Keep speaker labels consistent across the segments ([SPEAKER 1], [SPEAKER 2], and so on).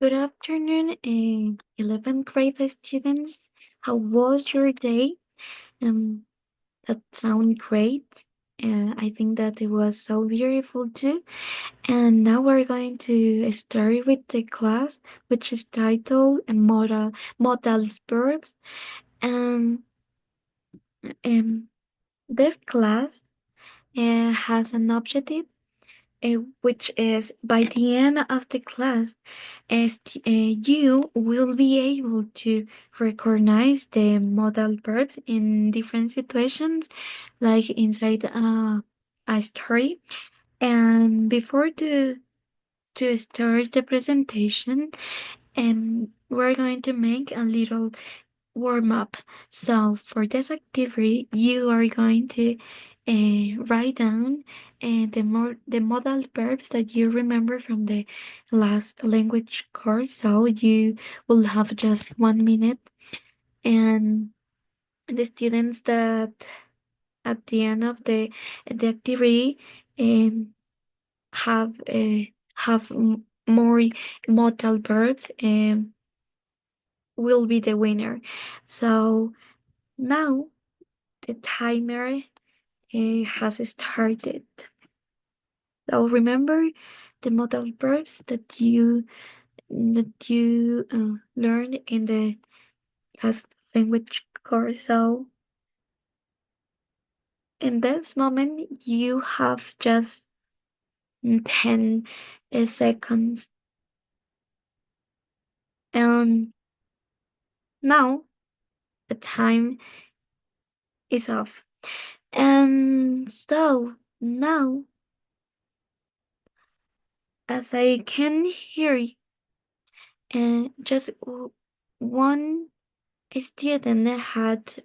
[SPEAKER 1] Good afternoon, 11th grade students. How was your day? Um, that sounded great. I think that it was so beautiful too. And now we're going to start with the class, which is titled Modal Verbs. And um, this class has an objective, which is by the end of the class, you will be able to recognize the modal verbs in different situations, like inside a story. And before to start the presentation, we're going to make a little warm up. So for this activity, you are going to write down the modal verbs that you remember from the last language course. So you will have just 1 minute, and the students that at the end of the activity um, have more modal verbs will be the winner. So now the timer has started. So remember the modal verbs that you learned in the last language course. So in this moment, you have just 10 seconds. And now the time is off. And so now, as I can hear, just one student had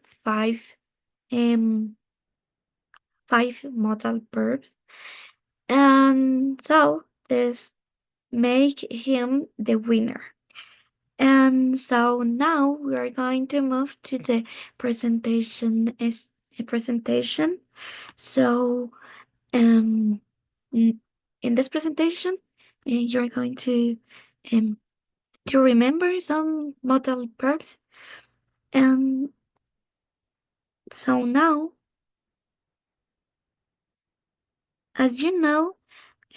[SPEAKER 1] um five modal verbs, and so this make him the winner. And so now we are going to move to the presentation is a presentation. So um in this presentation, you're going um to remember some modal verbs. And so now, as you know,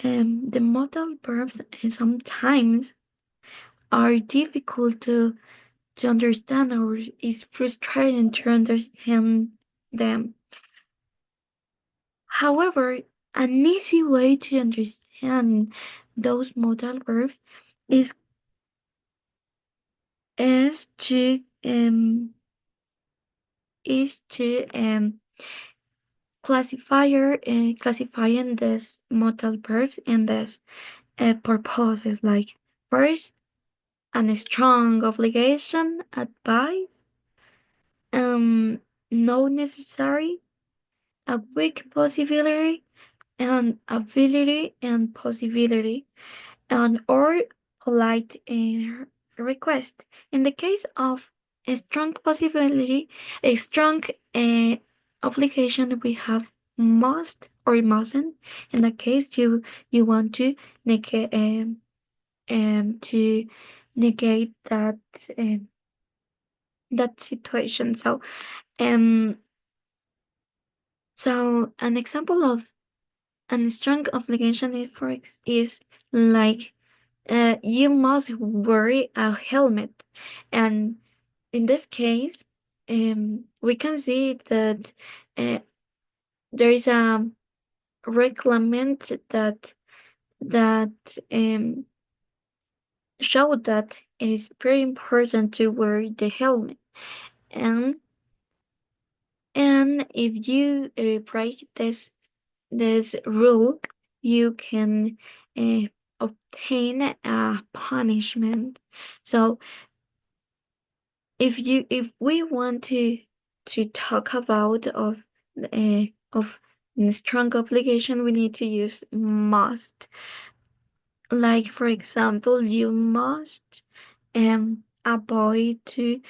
[SPEAKER 1] the modal verbs sometimes are difficult to understand, or is frustrating to understand them. However, an easy way to understand those modal verbs is is to um is to classifying these modal verbs in these purposes, like first, a strong obligation, advice, um no necessary, a weak possibility, and ability and possibility, and or polite request. In the case of a strong possibility, a strong obligation, we have must or mustn't. In that case, you want to negate to negate um, that situation. Um so an example of a strong obligation is like you must wear a helmet. And in this case, we can see that uh, there is a requirement that show that it is very important to wear the helmet. And if you break this rule, you can uh, obtain a punishment. So if we want to talk about of strong obligation, we need to use must. Like for example, you must avoid to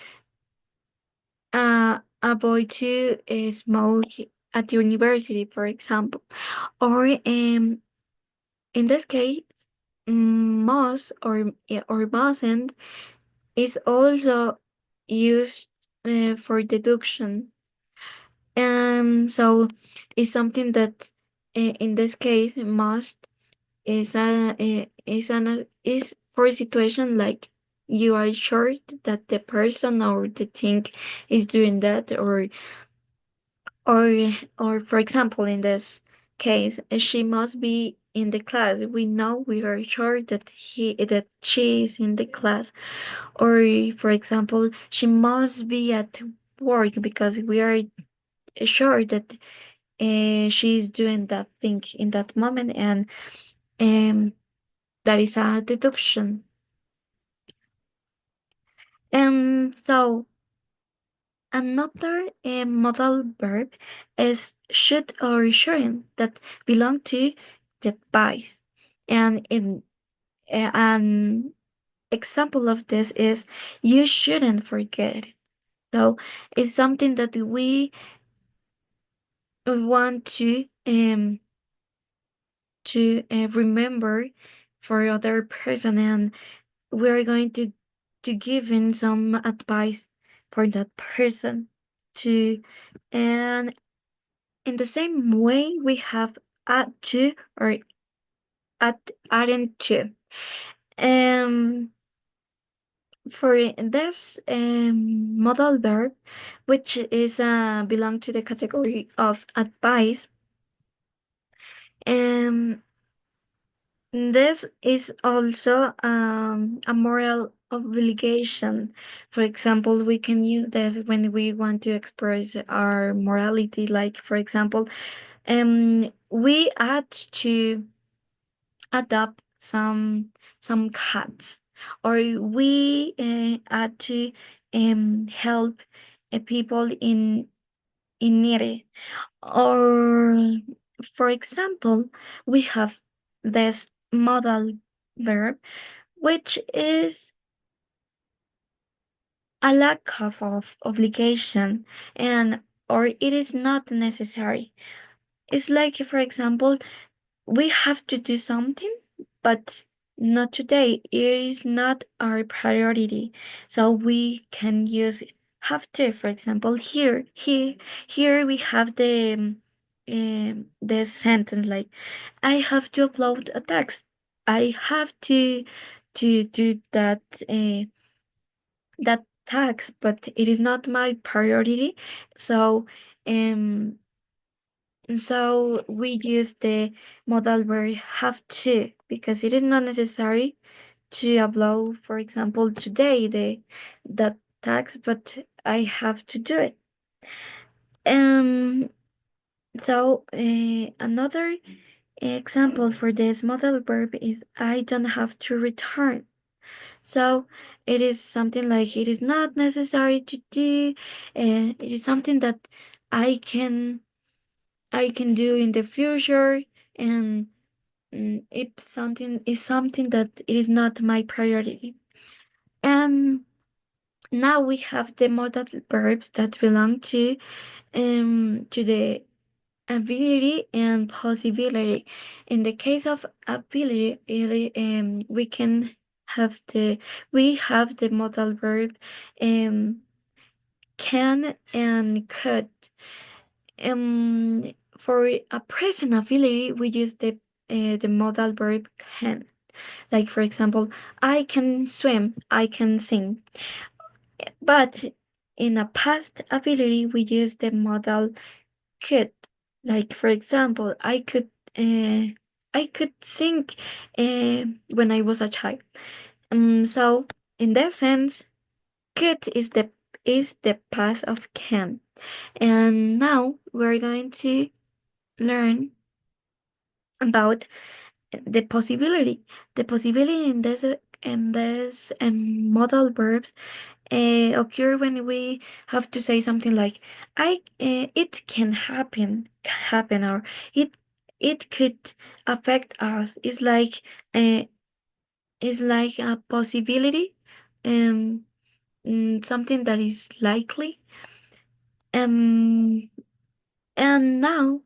[SPEAKER 1] smoke at the university, for example. Or in this case, must or mustn't is also used for deduction. And so it's something that in this case must is for a situation like you are sure that the person or the thing is doing that, or for example in this case she must be in the class. We are sure that she is in the class. Or for example, she must be at work because we are sure that she's doing that thing in that moment, and um, that is a deduction. And so another modal verb is should or shouldn't that belong to the advice. And in an example of this is you shouldn't forget it. So it's something that we want to remember for other person, and we're going to give in some advice for that person to. And in the same way we have add to or adding to. um for this modal verb, which is belong to the category of advice. um This is also a moral obligation. For example, we can use this when we want to express our morality. Like, for example, we had to adopt some cats, or we had to help people in need. Or, for example, we have this modal verb, which is a lack of obligation, and or it is not necessary. It's like, for example, we have to do something, but not today. It is not our priority. So we can use have to. For example, here we have the sentence like, I have to upload a text. I have to do that task, but it is not my priority. So um so we use the modal verb have to because it is not necessary to upload, for example, today that task, but I have to do it. Um. So another example for this modal verb is I don't have to return. So it is something like it is not necessary to do. It is something that I can I can do in the future, and if something is something that it is not my priority. And now we have the modal verbs that belong to the ability and possibility. In the case of ability, we can have the modal verb um, can and could. For a present ability, we use the modal verb can. Like, for example, I can swim, I can sing. But in a past ability, we use the modal could. Like, for example, I could sing when I was a child. So in that sense, could is the past of can. And now we're going to learn about the possibility. The possibility in this modal verbs occur when we have to say something like it can happen, or it it could affect us. It's like a possibility, um something that is likely. um and now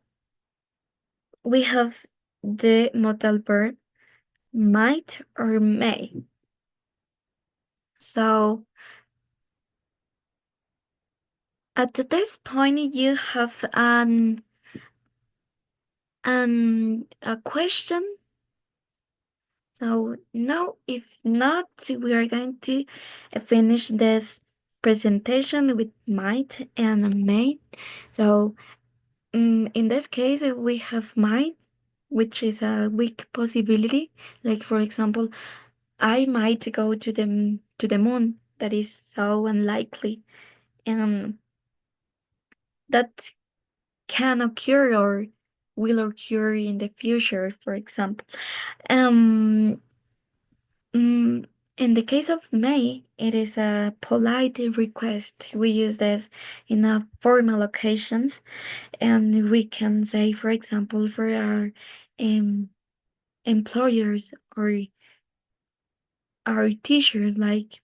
[SPEAKER 1] we have the modal verb might or may. So at this point, you have a question. So now, if not, we are going to finish this presentation with might and may. So in this case, we have might, which is a weak possibility. Like for example, I might go to the moon. That is so unlikely, and that can occur or will occur in the future. For example, um, mm, in the case of may, it is a polite request. We use this in a formal occasions, and we can say, for example, for our um, employers or our teachers, like,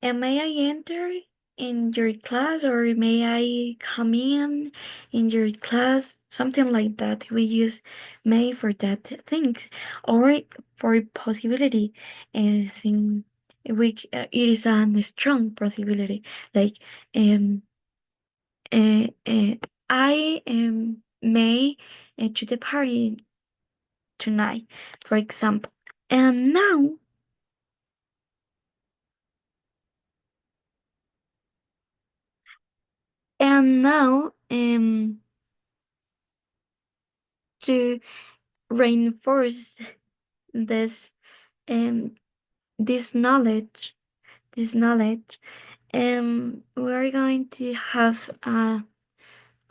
[SPEAKER 1] may I enter in your class or may I come in your class? Something like that. We use may for that things or for possibility. Thing it is a strong possibility. Like um uh, uh, I may to the party tonight, for example. And now, and now, to reinforce this um this knowledge, this knowledge, we're going to have an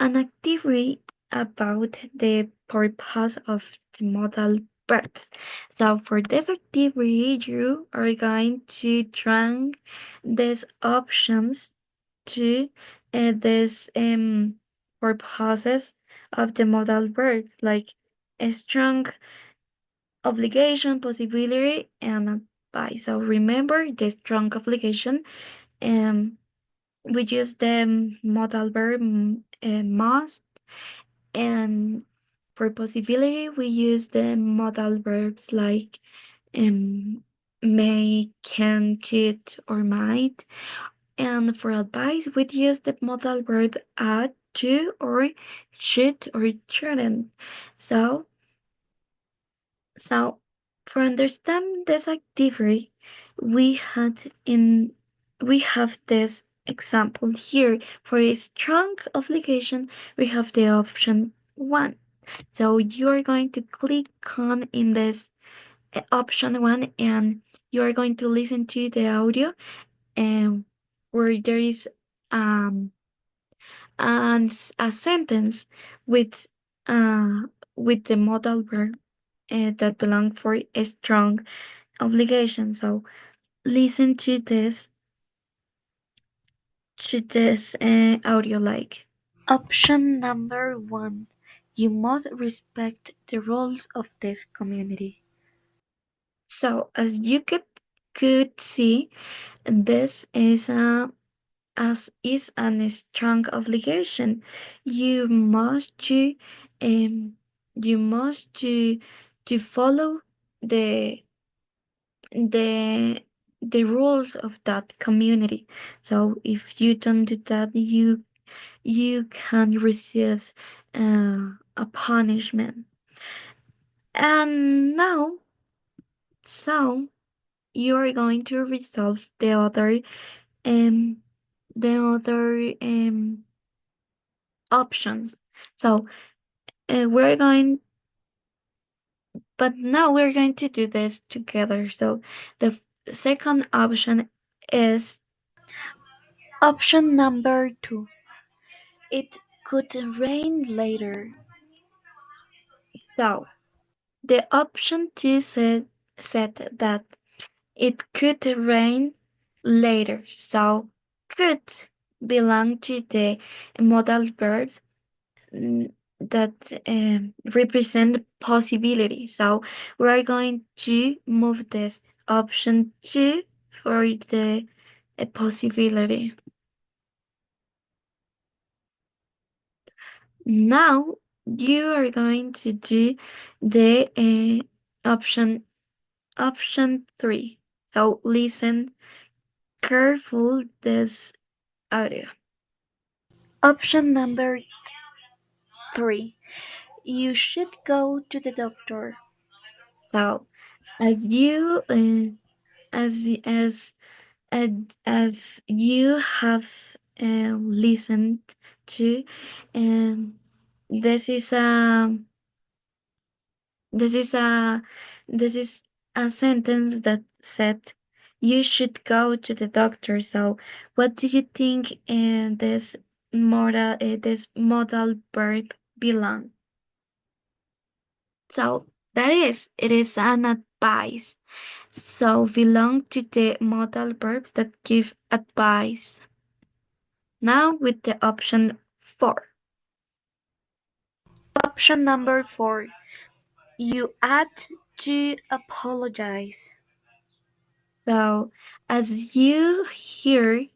[SPEAKER 1] activity about the purpose of the modal verbs. So for this activity, you are going to drag these options to this purposes of the modal verbs, like a strong obligation, possibility, and advice. So remember the strong obligation. Um, we use the modal verb must, and for possibility, we use the modal verbs like um, may, can, could, or might. And for advice, we use the modal verb add to, or should, or shouldn't. So, so for understand this activity, we had in we have this example here. For a strong obligation, we have the option 1. So you are going to click on in this option 1, and you are going to listen to the audio, and where there is um and a sentence with uh with the modal verb that belong for a strong obligation. So listen to this audio, like option number 1. You must respect the rules of this community. So as you could see, this is a as is a strong obligation. You must you must to follow the the the rules of that community. So if you don't do that, you can receive a punishment. And now, so you are going to resolve um the other options. So we're going, but now we're going to do this together. So the second option is option number 2. It could rain later. So the option 2 said that it could rain later. So could belong to the modal verbs that represent possibility. So we are going to move this option 2 for the possibility. Now you are going to do the option option 3. So listen careful this audio.
[SPEAKER 2] Option number 3. You should go to the doctor.
[SPEAKER 1] So as you as as you have listened to, um, this is a this is a this is a sentence that said you should go to the doctor. So what do you think this modal verb belong? So it is an advice. So belong to the modal verbs that give advice. Now with the option 4.
[SPEAKER 2] Option number 4. You ought to apologize.
[SPEAKER 1] So as you hear,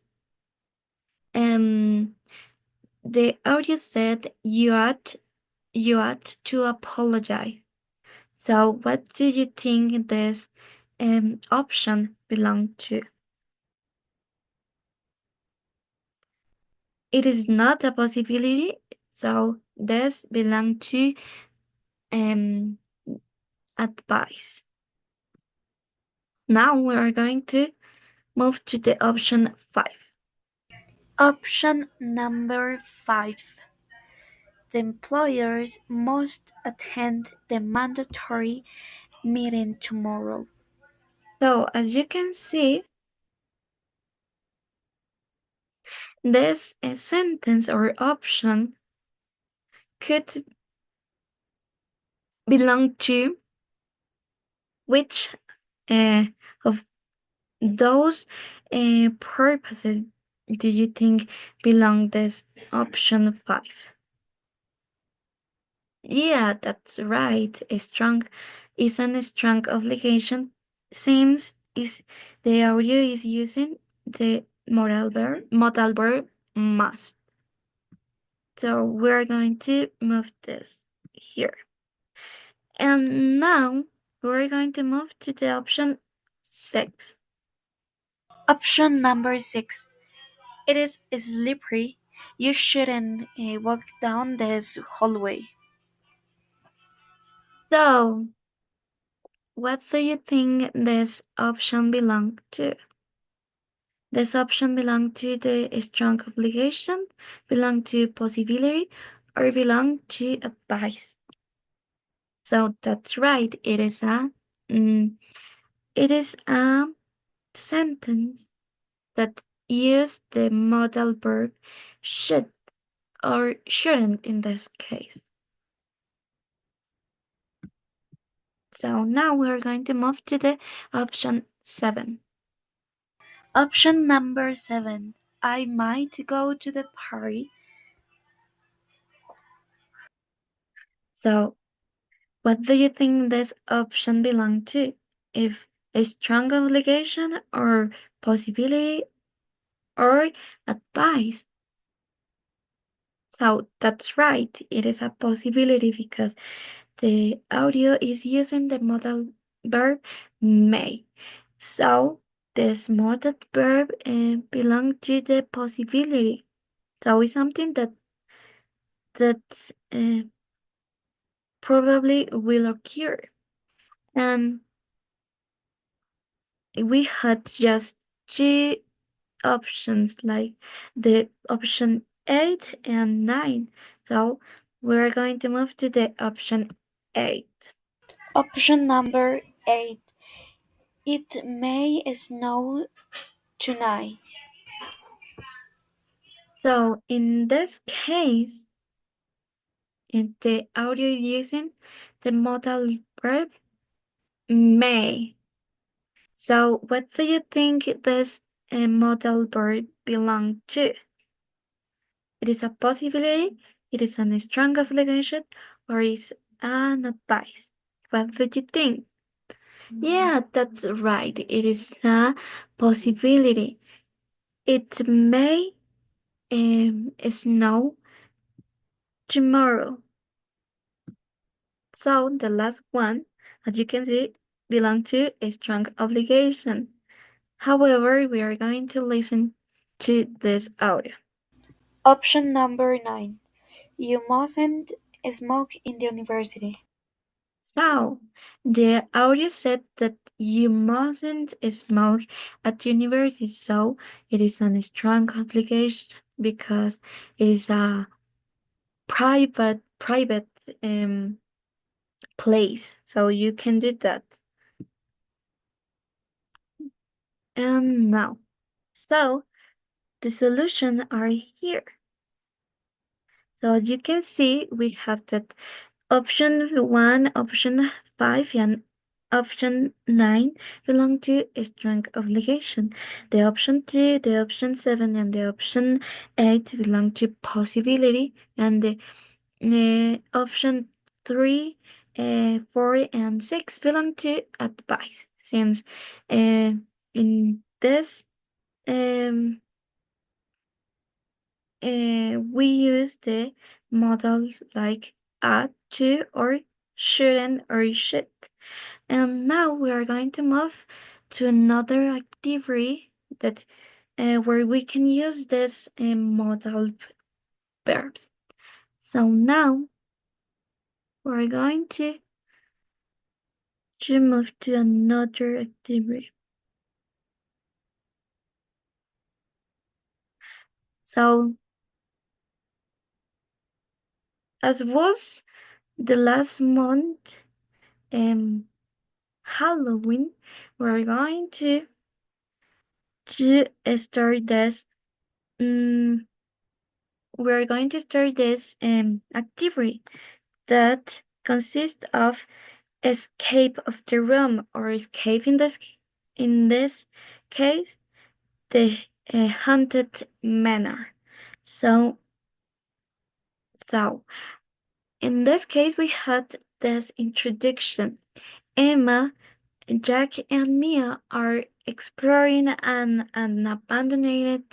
[SPEAKER 1] um, the audio said you ought to apologize. So what do you think this option belong to? It is not a possibility. So this belong to um advice. Now we are going to move to the option 5.
[SPEAKER 2] Option number 5. The employers must attend the mandatory meeting tomorrow.
[SPEAKER 1] So as you can see, this sentence or option could belong to which uh, of those purposes do you think belong this option 5? Yeah, that's right. A strong isn't a strong obligation since is the audio is using the modal verb must. So we're going to move this here. And now we're going to move to the option 6.
[SPEAKER 2] Option number 6. It is slippery. You shouldn't walk down this hallway.
[SPEAKER 1] So what do you think this option belong to? This option belong to the strong obligation, belong to possibility, or belong to advice. So that's right. Mm, it is a sentence that use the modal verb should or shouldn't in this case. So now we're going to move to the option 7.
[SPEAKER 2] Option number 7. I might go to the party.
[SPEAKER 1] So what do you think this option belong to? If a strong obligation or possibility or advice? So that's right. It is a possibility because the audio is using the modal verb may. So this modal verb belong to the possibility. So it's something that probably will occur. And we had just two options like the option 8 and 9. So we're going to move to the option 8.
[SPEAKER 2] Option number 8. It may snow tonight.
[SPEAKER 1] So in this case, in the audio using the modal verb may. So what do you think this modal verb belong to? It is a possibility, it is a strong obligation, or is an advice? What do you think? Yeah, that's right. It is a possibility. It may snow tomorrow. So the last one, as you can see, belong to a strong obligation. However, we are going to listen to this audio.
[SPEAKER 2] Option number 9. You mustn't smoke in the university.
[SPEAKER 1] So, the audio said that you mustn't smoke at university, so it is a strong obligation because it is a private place, so you can do that. And now, so the solution are here. So as you can see, we have that option 1, option 5, and option 9 belong to a strong obligation. The option 2, the option 7, and the option 8 belong to possibility, and the option 3, 4, and 6 belong to advice. Since in this um, we use the models like ought to or shouldn't or should. And now we are going to move to another activity that where we can use this modal verbs. So now we're going to move to another activity. So as was the last month, Halloween, we're going to start this. Um, we're going to start this activity that consists of escape of the room or escape in this case the haunted manor. So so in this case we had this introduction. Emma, Jack and Mia are exploring an abandoned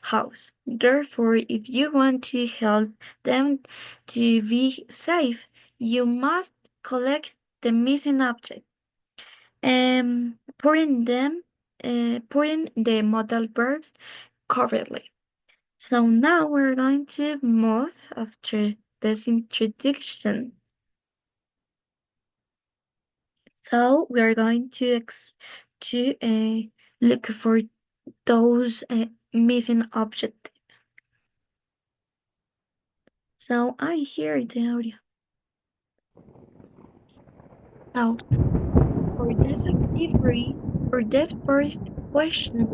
[SPEAKER 1] house. Therefore, if you want to help them to be safe, you must collect the missing object and putting the modal verbs correctly. So now we're going to move after this introduction. So we are going to look for those missing objectives. So I hear the audio. So for this activity, for this first question,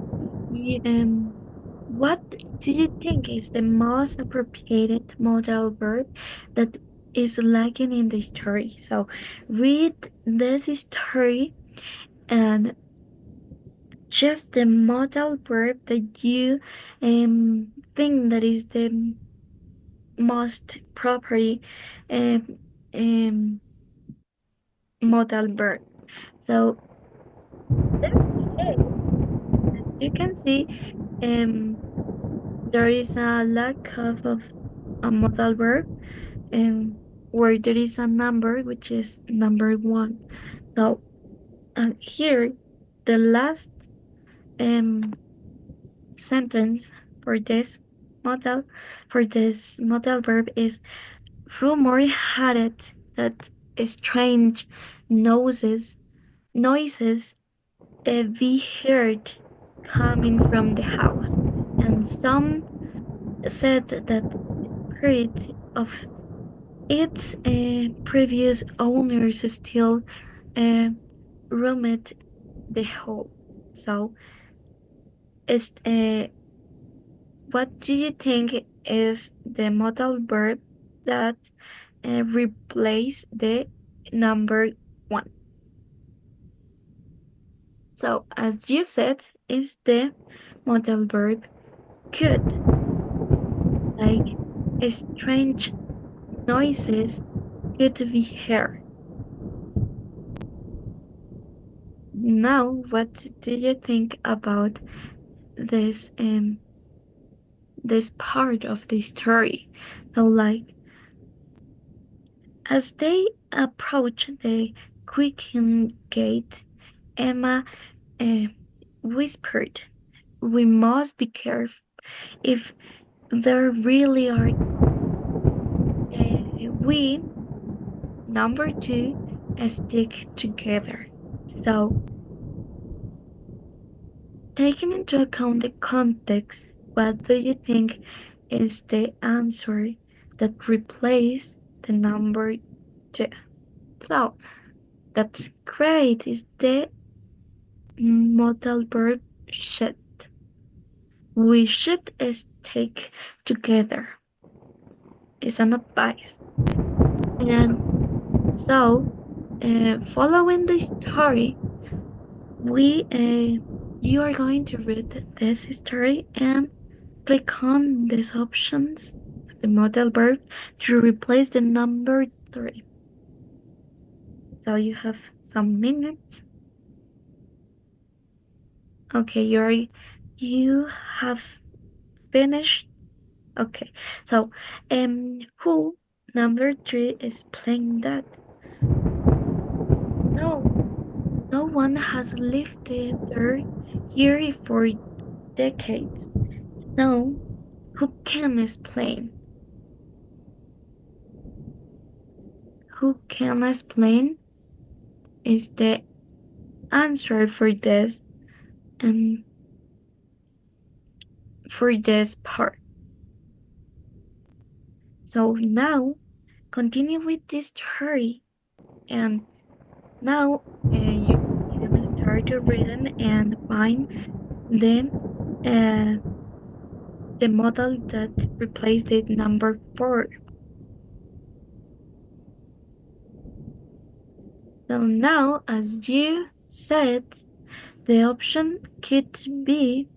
[SPEAKER 1] what do you think is the most appropriate modal verb that is lacking in the story? So read this story and just the modal verb that you think that is the most properly um, um, modal verb. So this case, as you can see, um, there is a lack of a modal verb, and where there is a number, which is number 1. So here, the last um, sentence for this modal verb is rumor had it that strange noises be heard coming from the house, and some said that the spirit of its previous owners still uh, roamed the hall. So, is what do you think is the modal verb that replace the number 1? So, as you said, is the modal verb could, like strange noises could be heard. Now, what do you think about this part of the story? So, like as they approach the quickened gait, Emma whispered, "We must be careful. If there really are, we, number two, stick together." So, taking into account the context, what do you think is the answer that replaces the number two? So, that's great. Is the modal verb should. We should stick together. It's an advice. And so, following the story, we you are going to read this story and click on these options, the modal verb, to replace the number three. So you have some minutes. Okay, you have finished. Okay, so who number three is playing that? No, no one has lived there here for decades. So who can explain? Who can explain is the answer um for this part. So now continue with this story, and now you can start to reading and find the uh, the model that replaced the number four. So now, as you said, the option could be,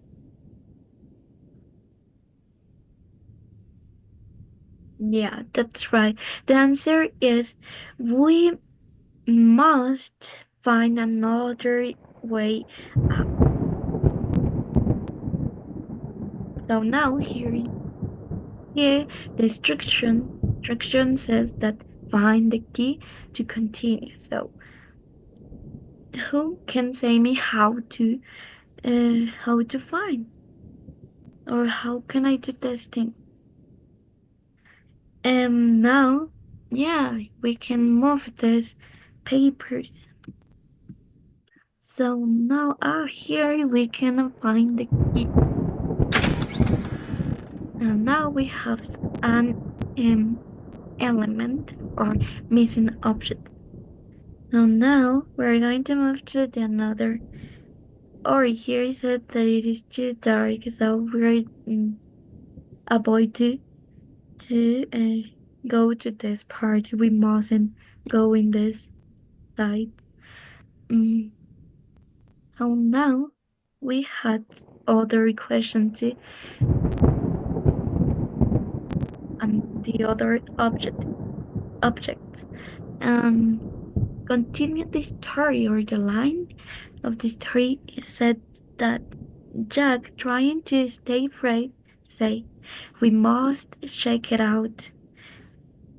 [SPEAKER 1] yeah, that's right. The answer is we must find another way out. So now here the instruction says that find the key to continue. So who can say me how to find, or how can I do this thing? Now, yeah, we can move these papers. So now, here we can find the key. And now we have an element or missing object. So now we're going to move to the another. Or here it said that it is too dark, so we're avoid to go to this part. We mustn't go in this side. Mm, so now we had other question too, and the other objects, and continue the story, or the line of the story said that Jack, trying to stay brave, say, "We must check it out.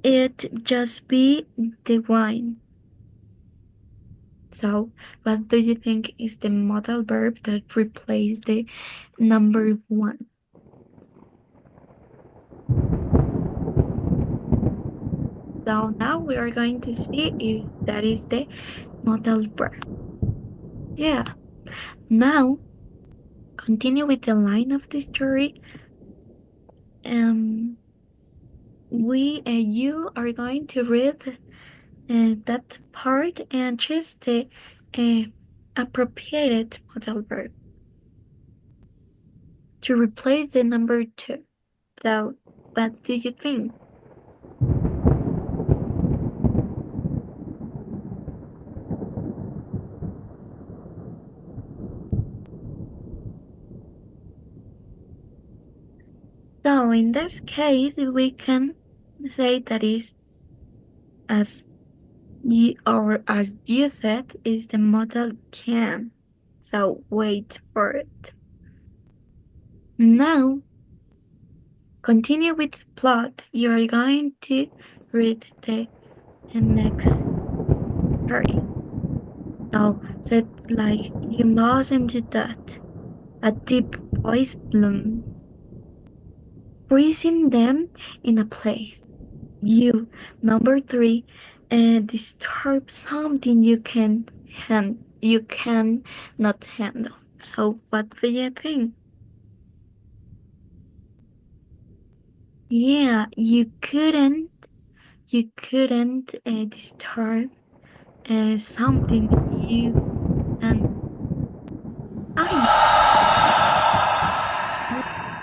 [SPEAKER 1] It just be the wine." So, what do you think is the modal verb that replaced the number one? So now we are going to see if that is the modal verb. Yeah. Now, continue with the line of the story. You are going to read that part and choose the uh, appropriate modal verb to replace the number two. So, what do you think? So, in this case, we can say that is as as you said, is the modal can. So, wait for it. Now, continue with the plot. You are going to read the next story. No, said like you mustn't do that. A deep voice bloomed, freezing them in a place. You, number three, disturb something you can not handle. So what do you think? Yeah, you couldn't disturb something you can. I know you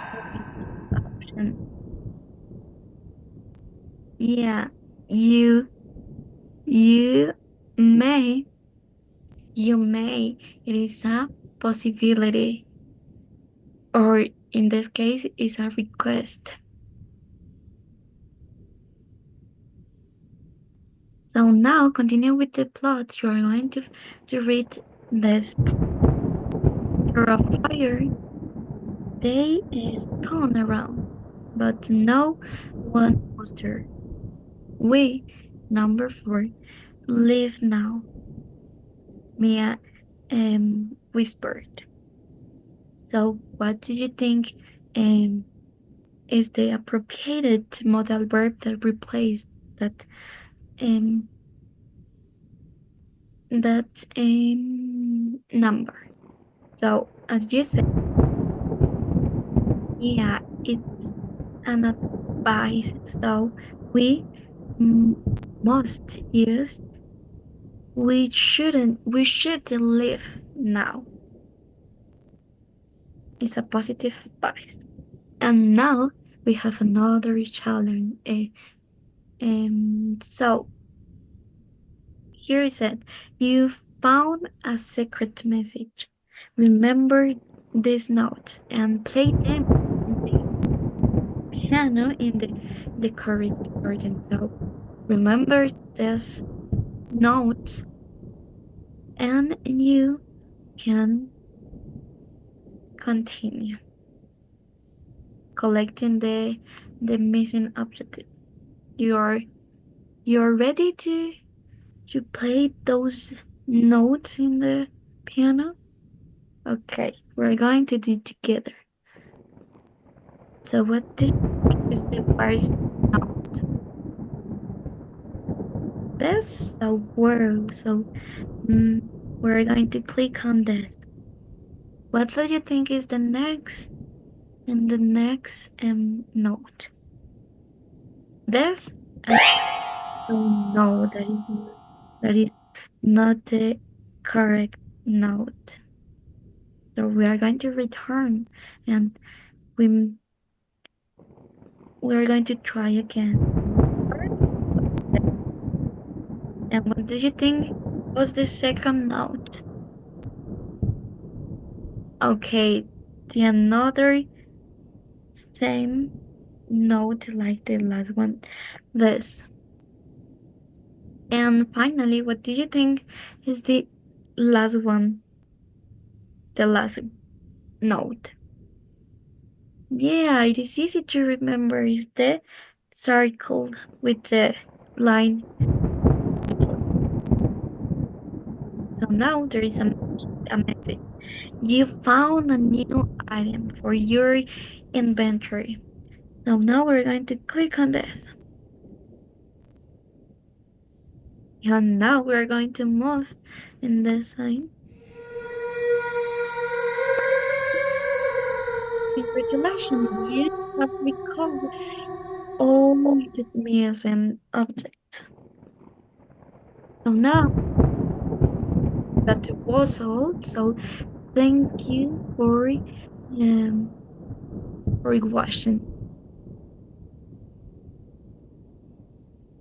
[SPEAKER 1] correct option. Yeah, you you may you may. It is a possibility, or in this case, is a request. So now continue with the plot. You are going to read this picture of fire. They spun around, but no one was there. We, number four, leave now, Mia whispered. So what do you think um, is the appropriate modal verb that replaced that um, number? So as you said, yeah, it's an advice. So we mm, must use we should live now. It's a positive advice. And now we have another challenge. So here is it. You found a secret message. Remember these notes and play them on the piano in the correct order. So remember this notes and you can continue collecting the missing object. You're you're ready to play those notes in the piano? Okay, we're going to do together. So what do you think is the first note? This a word. So we're going to click on this. What do you think is the next and the next note? This? Oh no, that is not the correct note. So we are going to return and we we're going to try again. And what do you think was the second note? Okay, the another same note like the last one. This. And finally, what do you think is the last one? The last note. Yeah, it is easy to remember. Is the circle with the line. So now there is a message. You found a new item for your inventory. So now we're going to click on this. And now we're going to move in this sign. Congratulations, you have recovered all the missing objects. So now that was all. So thank you for watching.